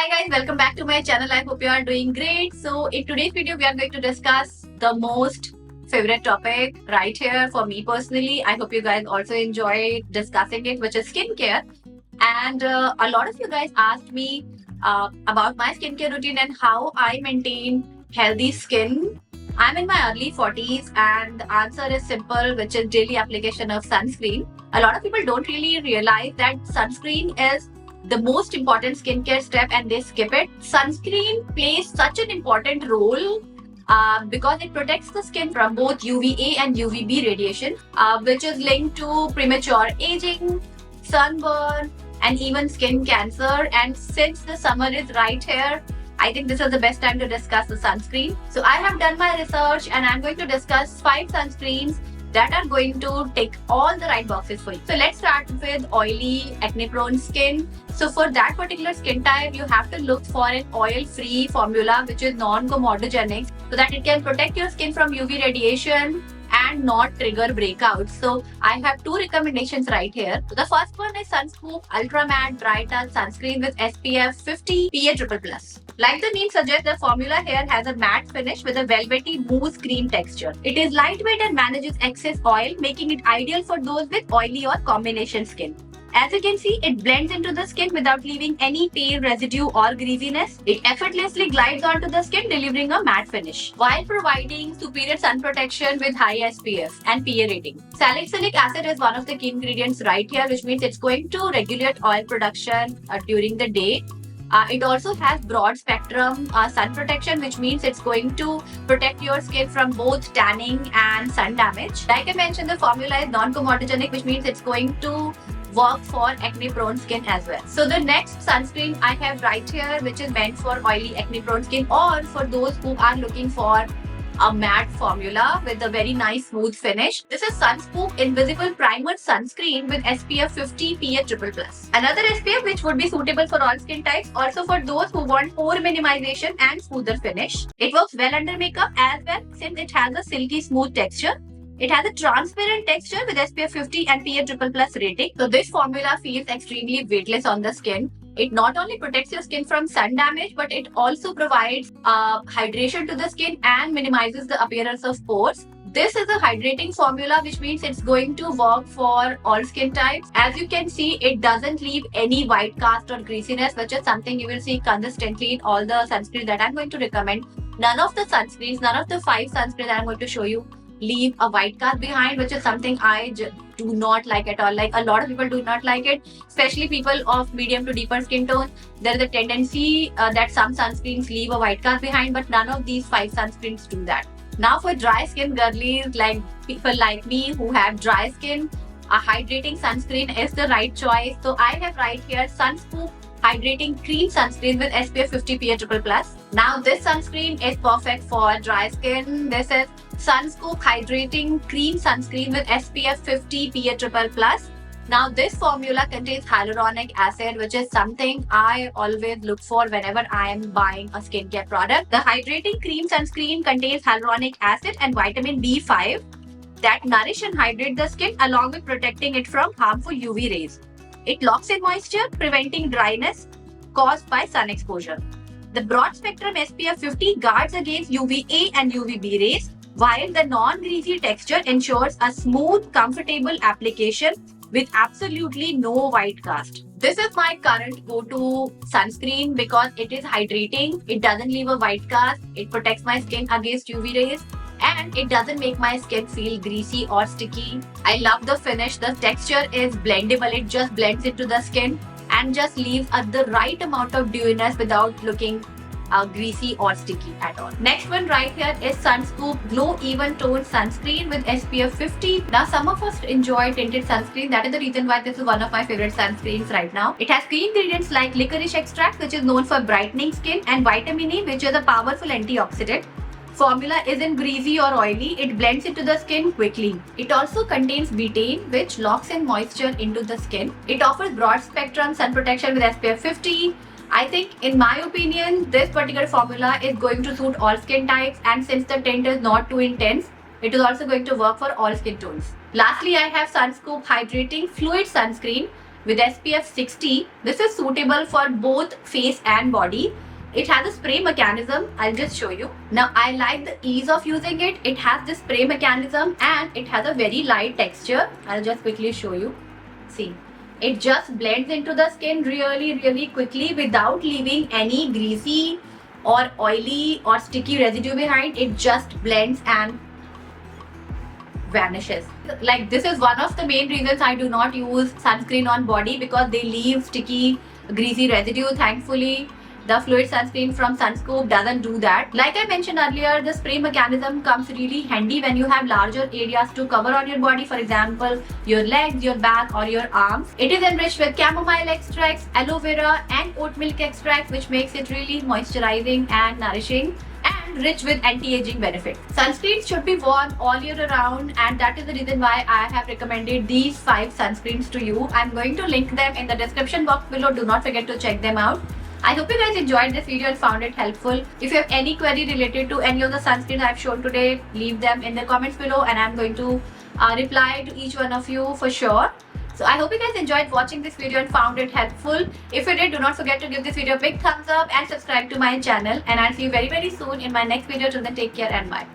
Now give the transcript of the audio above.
Hi guys, welcome back to my channel. I hope you are doing great. So in today's video, we are going to discuss the most favorite topic right here for me personally. I hope you guys also enjoy discussing it, which is skincare. And a lot of you guys asked me about my skincare routine and how I maintain healthy skin. I'm in my early 40s and the answer is simple, which is daily application of sunscreen. A lot of people don't really realize that sunscreen is the most important skincare step and they skip it. Sunscreen plays such an important role because it protects the skin from both UVA and UVB radiation, which is linked to premature aging, sunburn, and even skin cancer. And since the summer is right here, I think this is the best time to discuss the sunscreen. So I have done my research and I'm going to discuss 5 sunscreens that are going to tick all the right boxes for you. So let's start with oily, acne-prone skin. So for that particular skin type, you have to look for an oil-free formula which is non-comedogenic so that it can protect your skin from UV radiation and not trigger breakouts. So I have 2 recommendations right here. So the first one is Sunscoop Ultra Matte Dry Touch Sunscreen with SPF 50 PA++. Like the name suggests, the formula here has a matte finish with a velvety mousse cream texture. It is lightweight and manages excess oil, making it ideal for those with oily or combination skin. As you can see, it blends into the skin without leaving any pale residue or greasiness. It effortlessly glides onto the skin, delivering a matte finish, while providing superior sun protection with high SPF and PA rating. Salicylic acid is one of the key ingredients right here, which means it's going to regulate oil production during the day. It also has broad spectrum sun protection, which means it's going to protect your skin from both tanning and sun damage. Like I mentioned, the formula is non-comedogenic, which means it's going to work for acne-prone skin as well. So the next sunscreen I have right here, which is meant for oily acne-prone skin or for those who are looking for a matte formula with a very nice smooth finish. This is Sunscoop Invisible Primer Sunscreen with SPF 50 PA++. Another SPF which would be suitable for all skin types, also for those who want pore minimization and smoother finish. It works well under makeup as well since it has a silky smooth texture. It has a transparent texture with SPF 50 and PA++ rating. So this formula feels extremely weightless on the skin. It not only protects your skin from sun damage, but it also provides hydration to the skin and minimizes the appearance of pores. This is a hydrating formula, which means it's going to work for all skin types. As you can see, it doesn't leave any white cast or greasiness, which is something you will see consistently in all the sunscreens that I'm going to recommend. None of the 5 sunscreens that I'm going to show you leave a white cast behind, which is something I do not like at all. Like a lot of people do not like it, especially people of medium to deeper skin tone. There is a tendency that some sunscreens leave a white cast behind, but none of these 5 sunscreens do that. Now for dry skin girlies, like people like me who have dry skin, a hydrating sunscreen is the right choice. So I have right here Sunscoop Hydrating Cream Sunscreen with SPF 50 PA++. Now this sunscreen is perfect for dry skin. This is Sunscoop Hydrating Cream Sunscreen with SPF 50 PA++. Now this formula contains hyaluronic acid, which is something I always look for whenever I am buying a skincare product. The Hydrating Cream Sunscreen contains hyaluronic acid and vitamin B5 that nourish and hydrate the skin along with protecting it from harmful UV rays. It locks in moisture, preventing dryness caused by sun exposure. The broad spectrum SPF 50 guards against UVA and UVB rays, while the non-greasy texture ensures a smooth, comfortable application with absolutely no white cast. This is my current go-to sunscreen because it is hydrating, it doesn't leave a white cast, it protects my skin against UV rays, and it doesn't make my skin feel greasy or sticky. I love the finish. The texture is blendable. It just blends into the skin and just leaves the right amount of dewiness without looking greasy or sticky at all. Next one right here is Sunscoop Glow Even Tone Sunscreen with SPF 50. Now some of us enjoy tinted sunscreen. That is the reason why this is one of my favorite sunscreens right now. It has key ingredients like licorice extract, which is known for brightening skin, and vitamin E, which is a powerful antioxidant. Formula isn't greasy or oily, it blends into the skin quickly. It also contains betaine, which locks in moisture into the skin. It offers broad spectrum sun protection with SPF 50. I think, in my opinion, this particular formula is going to suit all skin types, and since the tint is not too intense, it is also going to work for all skin tones. Lastly, I have Sunscoop Hydrating Fluid Sunscreen with SPF 60. This is suitable for both face and body. It has a spray mechanism. I'll just show you. Now I like the ease of using it. It has this spray mechanism and it has a very light texture. I'll just quickly show you. See, it just blends into the skin really quickly without leaving any greasy or oily or sticky residue behind. It just blends and vanishes. Like, this is one of the main reasons I do not use sunscreen on body, because they leave sticky, greasy residue. Thankfully, the fluid sunscreen from Sunscoop doesn't do that. Like I mentioned earlier, the spray mechanism comes really handy when you have larger areas to cover on your body. For example, your legs, your back or your arms. It is enriched with chamomile extracts, aloe vera and oat milk extracts, which makes it really moisturizing and nourishing, and rich with anti-aging benefits. Sunscreens should be worn all year around, and that is the reason why I have recommended these 5 sunscreens to you. I'm going to link them in the description box below. Do not forget to check them out. I hope you guys enjoyed this video and found it helpful. If you have any query related to any of the sunscreens I've shown today, leave them in the comments below and I'm going to reply to each one of you for sure. So I hope you guys enjoyed watching this video and found it helpful. If you did, do not forget to give this video a big thumbs up and subscribe to my channel. And I'll see you very soon in my next video. Till then, take care and bye.